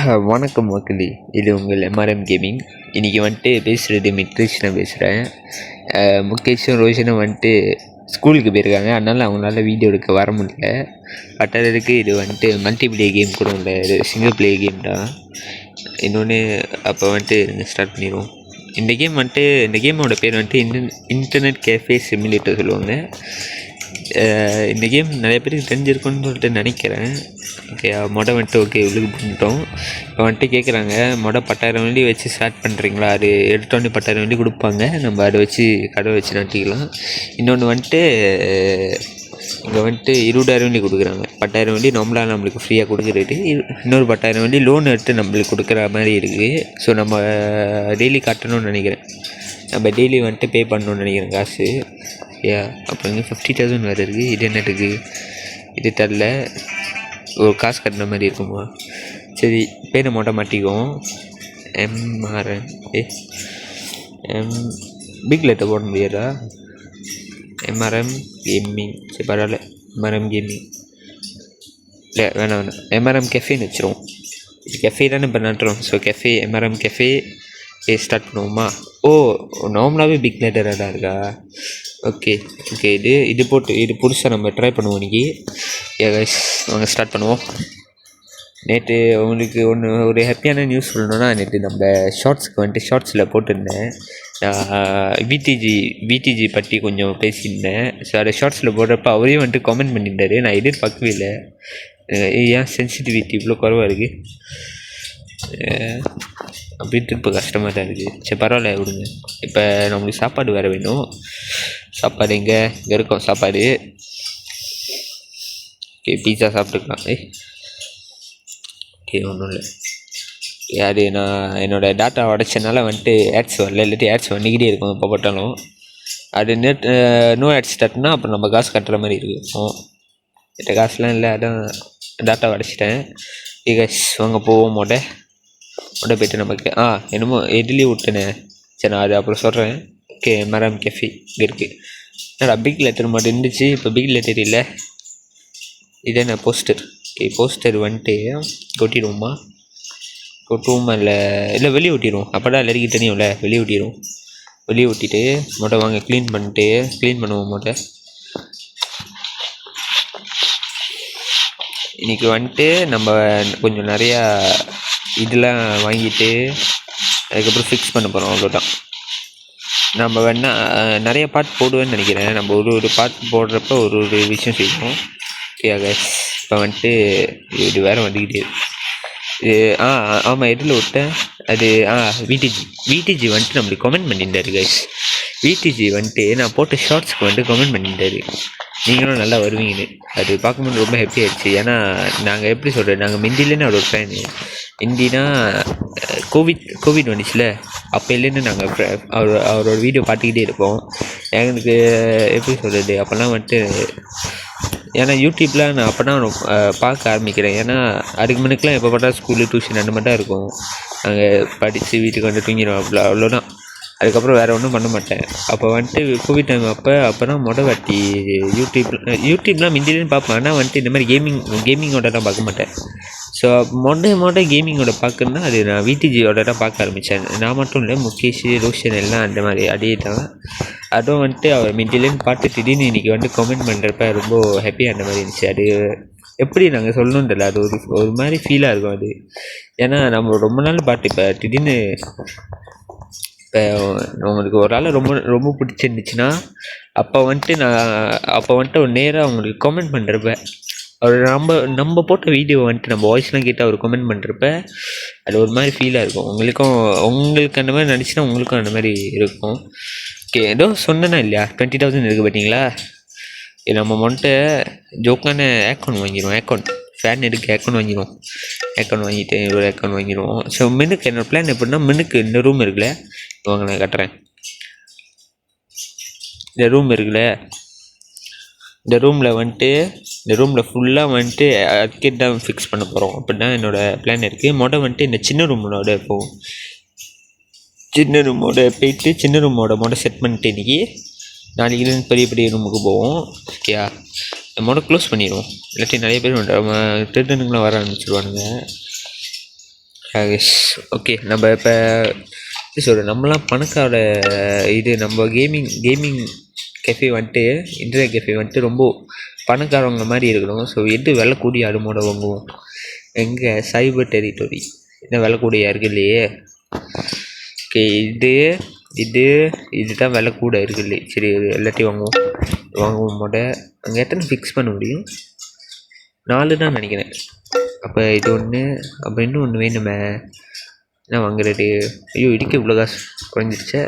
வணக்கம் மக்களே, இது உங்கள் எம்ஆர்எம் கேமிங். இன்றைக்கி வந்துட்டு பேசுகிறது மித்ரிஷ்ணன் பேசுகிறேன். முகேஷும் ரோஷனும் வந்துட்டு ஸ்கூலுக்கு போயிருக்காங்க, அதனால் அவங்களால வீடியோ எடுக்க வர முடியல. பட்டதுக்கு இது வந்துட்டு மல்டி பிளேயர் கேம் கூட இல்லை, இது சிங்கிள் பிளேயர் கேம் தான். இன்னொன்று அப்போ வந்துட்டு ஸ்டார்ட் பண்ணிடுவோம். இந்த கேமோட பேர் வந்துட்டு இன்டர்நெட் கேஃபே சிமுலேட்டர் சொல்லுவாங்க. இந்த கேம் நிறைய பேருக்கு தெரிஞ்சிருக்குன்னு சொல்லிட்டு நினைக்கிறேன். ஓகே, வந்துட்டு ஓகே உள்ளுக்கு பண்ணிட்டோம். இப்போ வந்துட்டு கேட்குறாங்க, 10,000 வெள்ளி வச்சு ஸ்டார்ட் பண்ணுறீங்களா? அது எடுத்தோடனே 10,000 வெள்ளி கொடுப்பாங்க, நம்ம அதை வச்சு கடை வச்சு நட்டிக்கலாம். இன்னொன்று வந்துட்டு இங்கே வந்துட்டு 20,000 வெள்ளி கொடுக்குறாங்க. 10,000 வெள்ளி நார்மலாக நம்மளுக்கு ஃப்ரீயாக கொடுக்குறது, இன்னொரு 10,000 வெள்ளி லோன் எடுத்து நம்மளுக்கு கொடுக்குற மாதிரி இருக்குது. ஸோ நம்ம டெய்லி கட்டணும்னு நினைக்கிறேன், நம்ம டெய்லி வந்துட்டு பே பண்ணணும்னு நினைக்கிறேன் காசு. அப்புறம் இங்கே 50,000 வேறு இருக்குது. இது என்னட்டுக்கு இது தெரில, ஒரு காசு கட்டின மாதிரி இருக்குமா? சரி, பேரை மாட்டிக்குவோம். எம்ஆர்எம் பிக் லெட்டர் போட முடியாதா? MRM gaming. சரி பரவாயில்ல, எம்ஆர்எம் கேமிங் இல்லை, வேணாம் எம்ஆர்எம் கெஃபேன்னு வச்சுருவோம். கெஃபே தானே இப்போ நட்டுறோம். So cafe, MRM cafe start பண்ணுவோமா? ஓ, நார்மலாகவே பிக் லெட்டராக தான் இருக்கா? ஓகே, இது போட்டு இது புதுசாக நம்ம ட்ரை பண்ணுவோம் இன்றைக்கி. வாங்க ஸ்டார்ட் பண்ணுவோம். நேற்று உங்களுக்கு ஒரு ஹாப்பியான நியூஸ் சொல்லணுன்னா, நேற்று நம்ம ஷார்ட்ஸில் போட்டிருந்தேன். விடிஜி பற்றி கொஞ்சம் பேசியிருந்தேன். ஸோ அதை ஷார்ட்ஸில் போடுறப்ப அவரையும் வந்துட்டு கமெண்ட் பண்ணியிருந்தாரு. நான் எதிர்பார்க்கவே இல்லை, ஏன் சென்சிட்டிவிட்டி இவ்வளோ குறைவாக இருக்குது அப்படின்ட்டு இப்போ கஷ்டமாக தான் இருக்குது. சரி பரவாயில்ல விடுங்க. இப்போ நம்மளுக்கு சாப்பாடு வேறு வேணும். சாப்பாடு இங்கே இருக்கும் சாப்பாடு. ஓகே, பீஸா சாப்பிட்டுக்கலாம். ஓகே, ஒன்றும் இல்லை. அது நான் என்னோடய டேட்டா உடச்சனால வந்துட்டு ஆட்ஸ் வரல, இல்லாட்டி ஆட்ஸ் வந்துக்கிட்டே இருக்கும் எப்போ போட்டாலும். அது நோ ஆட்ஸ் ஸ்டார்ட்னா அப்புறம் நம்ம காசு கட்டுற மாதிரி இருக்கும். கிட்ட காசுலாம் இல்லை, அதான் டேட்டா உடச்சிட்டேன். வாங்க போவோம். மொட்டை போய்ட்டு நமக்கு என்னமோ எதுலேயே விட்டேனே. சரி, நான் அது அப்புறம் சொல்கிறேன். ஓகே, எம்ஆர்எம் கெஃபே இங்கே இருக்குது. என்னடா பிக் லெட்டர் மட்டும் இருந்துச்சு, இப்போ பிக் லெட்டர் இல்லை. இதே நான் போஸ்டர். ஓகே, போஸ்டர் வந்துட்டு கொட்டிடுவோமா இல்லை வெளியே ஊட்டிடுவோம். அப்போ தான் எல்லாருக்கும் தெரியும்ல, வெளியே ஊட்டிட்டு மொட்டை வாங்க க்ளீன் பண்ணுவோம். மொட்டை இன்றைக்கி வந்துட்டு நம்ம கொஞ்சம் நிறையா இதெல்லாம் வாங்கிட்டு அதுக்கப்புறம் ஃபிக்ஸ் பண்ண போகிறோம், அவ்வளோதான். நம்ம வேணால் நிறைய பார்ட் போடுவேன்னு நினைக்கிறேன். நம்ம ஒரு பார்ட் போடுறப்ப ஒரு விஷயம் செய்வோம். ஓகே இப்போ வந்துட்டு இது வேறு வந்துக்கிட்டே இது ஆமாம், எதில் விட்டேன் அது விடிஜி வந்துட்டு நம்மளுக்கு கமெண்ட் பண்ணியிருந்தாரு கைஸ். விடிஜி வந்துட்டு நான் போட்ட ஷார்ட்ஸ்க்கு வந்துட்டு கமெண்ட் பண்ணியிருந்தாரு, நீங்களும் நல்லா வருவீங்கன்னு. அது பார்க்கும்போது ரொம்ப ஹாப்பி ஆகிடுச்சு. ஏன்னா நாங்கள் எப்படி சொல்கிறது, நாங்கள் மிந்திலேன்னு அவரோட ஃபேனு. மிந்தினா கோவிட் வந்துச்சுல, அப்போலேருந்து நாங்கள் அவரோட வீடியோ பார்த்துக்கிட்டே இருப்போம். எங்களுக்கு எப்படி சொல்கிறது, அப்போல்லாம் வந்துட்டு ஏன்னா யூடியூப்பில் நான் அப்போ தான் பார்க்க ஆரம்பிக்கிறேன். ஏன்னா அதுக்கு முன்னுக்குலாம் எப்போ பார்த்தா ஸ்கூலு டியூஷன் அந்த மாதிரி தான் இருக்கும். நாங்கள் படித்து வீட்டுக்கு வந்து தூங்கிடுவோம், அவ்வளோதான். அதுக்கப்புறம் வேறு ஒன்றும் பண்ண மாட்டேன். அப்போ வந்துட்டு கோவிட் டைம் அப்போ தான் வாட்டி யூடியூப்லாம் மிந்திலேன்னு பார்ப்பேன். ஆனால் வந்துட்டு இந்த மாதிரி கேமிங்கோட தான் பார்க்க மாட்டேன். ஸோ கேமிங்கோட பார்க்கணுன்னா அது நான் விடிஜியோட தான் பார்க்க ஆரம்பித்தேன். நான் மட்டும் இல்லை, முகேஷ், ரோஷன் எல்லாம் அந்த மாதிரி அதே தான். அதுவும் வந்துட்டு அவர் மிந்திலேன்னு பார்த்து திடீர்னு இன்றைக்கி வந்துட்டு கமெண்ட் பண்ணுறப்ப ரொம்ப ஹாப்பியாக அந்த மாதிரி இருந்துச்சு. அது எப்படி நாங்கள் சொல்லணுன்றல, அது ஒரு மாதிரி ஃபீலாக இருக்கும் அது. ஏன்னா நம்ம ரொம்ப நாள் பார்த்து இப்போ திடீர்னு இப்போ உங்களுக்கு ஒரு ஆள் ரொம்ப ரொம்ப பிடிச்சிருந்துச்சுன்னா அப்போ வந்துட்டு ஒரு நேராக அவங்களுக்கு கமெண்ட் பண்ணுறப்ப அவர் நம்ம போட்ட வீடியோ வந்துட்டு நம்ம வாய்ஸ்லாம் கேட்டு அவர் கமெண்ட் பண்ணுறப்ப அது ஒரு மாதிரி ஃபீலாக இருக்கும். உங்களுக்கு அந்த மாதிரி நினச்சின்னா உங்களுக்கும் அந்த மாதிரி இருக்கும். ஓகே, ஏதோ சொன்னேன்னா இல்லையா, 20,000 இருக்குது பார்த்தீங்களா? நம்ம வந்துட்டு ஜோக்கான அக்கௌண்ட் வாங்கிடுவோம். ஃபேன் எடுக்க அக்கௌண்ட் வாங்கிட்டு ஒரு அக்கௌண்ட் வாங்கிடுவோம். ஸோ மெனுக்கு என்னோடய பிளான் எப்படின்னா, மெனுக்கு இந்த ரூம் இருக்குல்ல, வாங்க நான் கட்டுறேன். இந்த ரூம் இருக்குல்ல, இந்த ரூமில் ஃபுல்லாக வந்துட்டு அர்க்கேட் தான் ஃபிக்ஸ் பண்ண போகிறோம். அப்படி தான் என்னோடய பிளான் இருக்குது. வந்துட்டு இந்த சின்ன ரூமோட போவோம். சின்ன ரூமோட செட் பண்ணிட்டு இன்றைக்கி நாளைக்கு பெரிய ரூமுக்கு போவோம். ஓகேயா, நம்ம க்ளோஸ் பண்ணிடுவோம், இல்லாட்டி நிறைய பேர் திருடனுங்களாம் வர ஆரம்பிச்சிடுவானுங்க. ஓகே நம்ம இப்போ சொல்கிறேன், நம்மளாம் பணக்கார இது நம்ம கேமிங் கெஃபே வந்துட்டு இன்டர்நெட் கெஃபே வந்துட்டு ரொம்ப பணக்காரவங்க மாதிரி இருக்கணும். ஸோ எது விலை கூடி அடுமோட வாங்குவோம்? எங்கே சைபர் டெரிட்டரி என்ன விலை கூடியா இருக்கு இல்லையே. ஓகே இதுதான் விலை கூட இருக்கு இல்லையே. சரி எல்லாத்தையும் வாங்குவோம் மோட. அங்கே எத்தனை ஃபிக்ஸ் பண்ண முடியும்? 4 தான் நினைக்கிறேன். அப்போ இது ஒன்று, அப்போ இன்னும் ஒன்று வேணுமே. என்ன வாங்குறது? ஐயோ இதுக்கு இவ்வளோ காசு குறைஞ்சிருச்சே.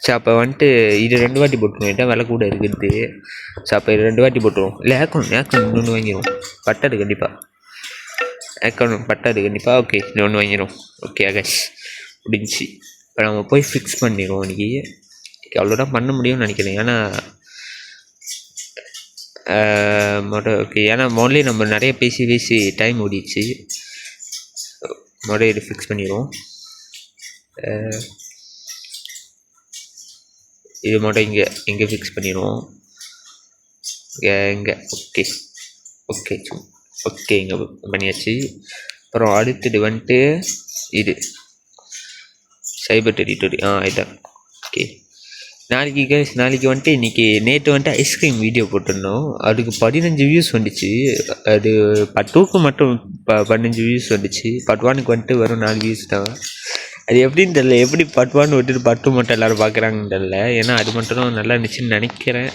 சரி அப்போ வந்துட்டு இது 2 வாட்டி போட்டுருவோம். இதான் விலை கூட இருக்குது. சரி அப்போ இது 2 வாட்டி போட்டுருவோம். இல்லை ஏக்கௌண்ட் இன்னொன்று வாங்கிடுவோம். பட்டாது கண்டிப்பாக ஓகே இன்னொன்று வாங்கிடும். ஓகே ஆகாஷ் முடிஞ்சு. இப்போ நம்ம போய் ஃபிக்ஸ் பண்ணிடுவோம். இன்றைக்கி அவ்வளோதான் பண்ண முடியும்னு நினைக்கிறேன். ஏன்னா ஓகே ஏன்னா மோட்லி நம்ம நிறைய பேசி டைம் ஓடிச்சு. இது ஃபிக்ஸ் பண்ணிடுவோம். இது மட்டும் இங்கே ஃபிக்ஸ் பண்ணிடுவோம். இங்கே ஓகே இங்கே பண்ணியாச்சு. அப்புறம் அடுத்தது வந்துட்டு இது சைபர் டெரிட்டரி இதுதான். ஓகே நாளைக்கு வந்துட்டு நேற்று வந்துட்டு ஐஸ்கிரீம் வீடியோ போட்டிருந்தோம். அதுக்கு 15 வியூஸ் வந்துச்சு. அது பார்ட் 2க்கு மட்டும் 15 வியூஸ் வந்துச்சு. பார்ட் 1க்கு வந்துட்டு வெறும் 4 வியூஸ் தான். அது எப்படின்னு தெரில, எப்படி பார்ட் 1 விட்டுட்டு பார்ட் 2 மட்டும் எல்லோரும் பார்க்குறாங்கன்னு தெரில. ஏன்னா அது மட்டும் தான் நல்லா இருந்துச்சுன்னு நினைக்கிறேன்.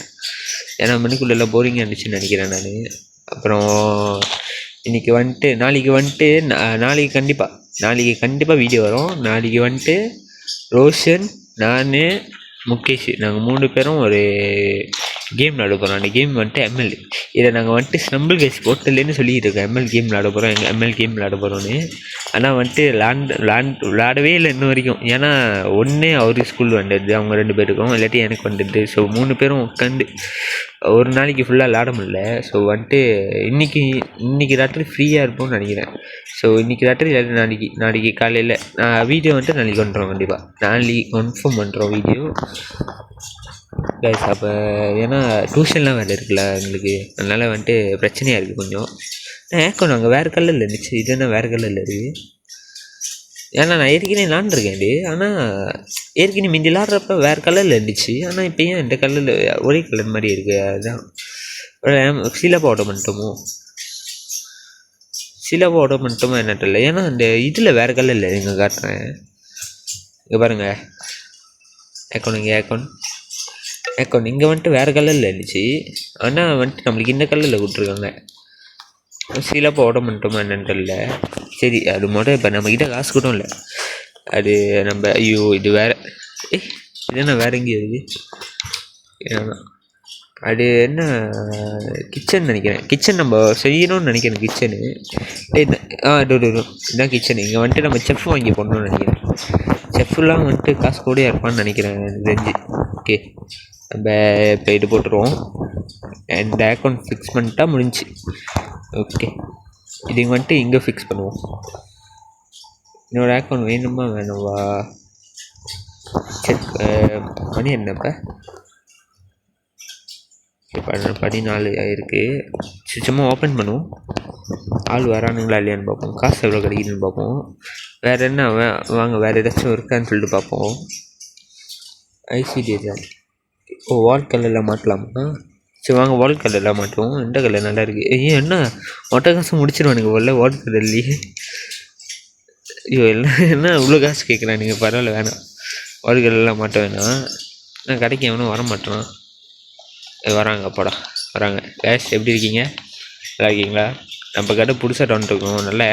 ஏன்னா மணிக்குள்ளெல்லாம் போரிங்காக இருந்துச்சுன்னு நினைக்கிறேன் நான். அப்புறம் நாளைக்கு கண்டிப்பாக வீடியோ வரும். நாளைக்கு வந்துட்டு ரோஷன், நான், முகேஷ் நாங்கள் 3 பேரும் ஒரு கேம் விளாட போகிறோம். அந்த கேம் வந்துட்டு எம்எல். இதை நாங்கள் வந்துட்டு ஸ்னம்பிள் கேஸ் போட்டலேன்னு சொல்லிக்கிட்டு இருக்கோம். எம்எல் கேம் விளாட போகிறோம், எம்எல் கேம் விளாட போகிறோன்னு. ஆனால் வந்துட்டு விளாடவே இல்லை இன்ன வரைக்கும். ஏன்னா ஒன்று அவரு ஸ்கூல் வந்துடுது, அவங்க 2 பேருக்கும், இல்லாட்டி எனக்கு வந்துடுது. ஸோ 3 பேரும் உட்காந்து ஒரு நாளைக்கு ஃபுல்லாக விளாட முடியல. ஸோ வந்துட்டு இன்றைக்கி ராத்திரி ஃப்ரீயாக இருப்போம்னு நினைக்கிறேன். ஸோ இன்றைக்கி ராத்திரி நாளைக்கு காலையில் வீடியோ வந்துட்டு நாளைக்கு பண்ணுறோம். கண்டிப்பாக நாளைக்கு கன்ஃபார்ம் பண்ணுறோம் வீடியோ கைஸ். அப்போ ஏன்னா டியூஷன்லாம் வேலை இருக்குல்ல எங்களுக்கு, அதனால் வந்துட்டு பிரச்சனையாக இருக்குது கொஞ்சம். ஏக்கணும் அங்கே வேறு கலரில் இருந்துச்சு, இது என்ன வேறு கலரில் இருக்குது? ஏன்னா நான் ஏற்கனவே விளாண்டுருக்கேன். ஆனால் ஏற்கனவே மிந்தி விளாட்றப்ப வேறு கலரில் இருந்துச்சு. ஆனால் இப்போ ஏன் இந்த கலரில் ஒரே கலர் மாதிரி இருக்குது? அதுதான் சிலபா ஓட மட்டுமோ என்ன தெரியல. ஏன்னா அந்த இதில் வேறு கலரில் இங்கே காட்டுறேன். இங்கே பாருங்கள் ஏக்கௌண்ட் இங்கே வந்துட்டு வேறு கலரில் இருந்துச்சு. ஆனால் வந்துட்டு நம்மளுக்கு இந்த கலரில் கொடுத்துருக்காங்க. சிலப்போ ஓட மட்டுமா என்னன்னு தெரியல. சரி அது மட்டும் இப்போ நம்மக்கிட்ட காசு கூட இல்லை. அது நம்ம ஐயோ இது வேறு இது என்ன வேறு எங்கேயும் இருக்குது? அது என்ன கிச்சன் நினைக்கிறேன். கிச்சன் நம்ம செய்யணும்னு நினைக்கிறேன். கிச்சனு இதுதான் கிச்சனு. இங்கே வந்துட்டு நம்ம செஃப் வாங்கி போடணும்னு நினைக்கிறேன். செஃப்லாம் வந்துட்டு காசு கூட இருப்பான்னு நினைக்கிறேன் தெரிஞ்சு. ஓகே நம்ம இப்போ இது போட்டுருவோம். இந்த அக்கௌண்ட் ஃபிக்ஸ் பண்ணிட்டா முடிஞ்சு. ஓகே இது வந்துட்டு இங்கே ஃபிக்ஸ் பண்ணுவோம். என்னோடய அக்கௌண்ட் வேணுமா வேணுவா? செக் மணி என்னப்போ 14 ஆகிருக்கு. சும்மா ஓப்பன் பண்ணுவோம். ஆள் வரானுங்களா இல்லையான்னு பார்ப்போம். காசு எவ்வளோ கிடைக்குதுன்னு பார்ப்போம். வேறு என்ன வாங்க வேறு ஏதாச்சும் இருக்கான்னு சொல்லிட்டு பார்ப்போம். ஐசிடி வால் கலரில் மாட்டலாமா? சரி வாங்க வால் கலரில் மாட்டுவோம். எந்த கலர் நல்லா இருக்குது? என்ன மொட்டை காசு முடிச்சிடுவானுங்க வரல வால் கலர்லேயே. ஐயோ என்ன இவ்வளோ காசு கேட்குறானுங்க? பரவாயில்ல வேணாம், வால் கலர்லாம் மாட்ட வேணாம். நான் கடைக்கு எவனும் வர மாட்டேறான். வராங்க அப்பாடா வராங்க. கேஷ் எப்படி இருக்கீங்க? நல்லா இருக்கீங்களா? நம்ம கடை புதுசாக டவுன்ட்டுருக்கோம். நல்லா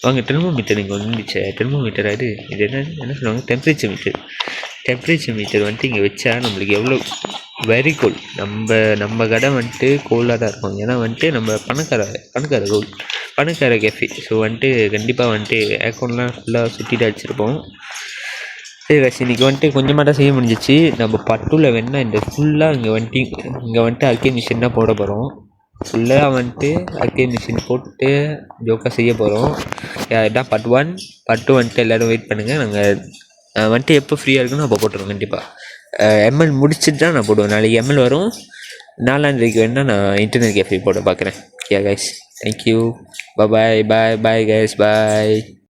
வாங்க தெர்மோமீட்டர் இங்கே வந்துச்சு. தெர்மோமீட்டர் அது இது என்ன சொல்லுவாங்க? டெம்பரேச்சர் மீட்டர் வந்துட்டு இங்கே வச்சா நம்மளுக்கு எவ்வளோ வெரி கூல். நம்ம கடை வந்துட்டு கோலாக தான் இருக்கும். ஏன்னா வந்துட்டு நம்ம பணக்கார கேஃபே. ஸோ வந்துட்டு கண்டிப்பாக வந்துட்டு அக்கௌண்ட்லாம் ஃபுல்லாக சுற்றிட்டு அடிச்சிருப்போம். சரி காசு இன்றைக்கி வந்துட்டு கொஞ்சமாக தான் செய்ய முடிஞ்சிச்சு. நம்ம பட்டுல வேணா இந்த ஃபுல்லாக இங்கே வந்துட்டு அர்கே மிஷின் தான் போட போகிறோம். ஃபுல்லாக வந்துட்டு அர்கே மிஷின் போட்டு ஜோக்காக செய்ய போகிறோம். இதான் பார்ட் 1. பார்ட் 2 வந்துட்டு எல்லோரும் வெயிட் பண்ணுங்கள். நாங்கள் வந்துட்டு எப்போ ஃப்ரீயாக இருக்குன்னு அப்போ போட்டுருவோம். கண்டிப்பாக எம்எல் முடிச்சுட்டு தான் நான் போடுவேன். நாளைக்கு எம்எல் வரும். 4ஆம் தேதிக்கு வேணால் நான் இன்டர்நெட் கேஃபே போட பார்க்குறேன். Guys thank you. Bye bye bye guys பாய்.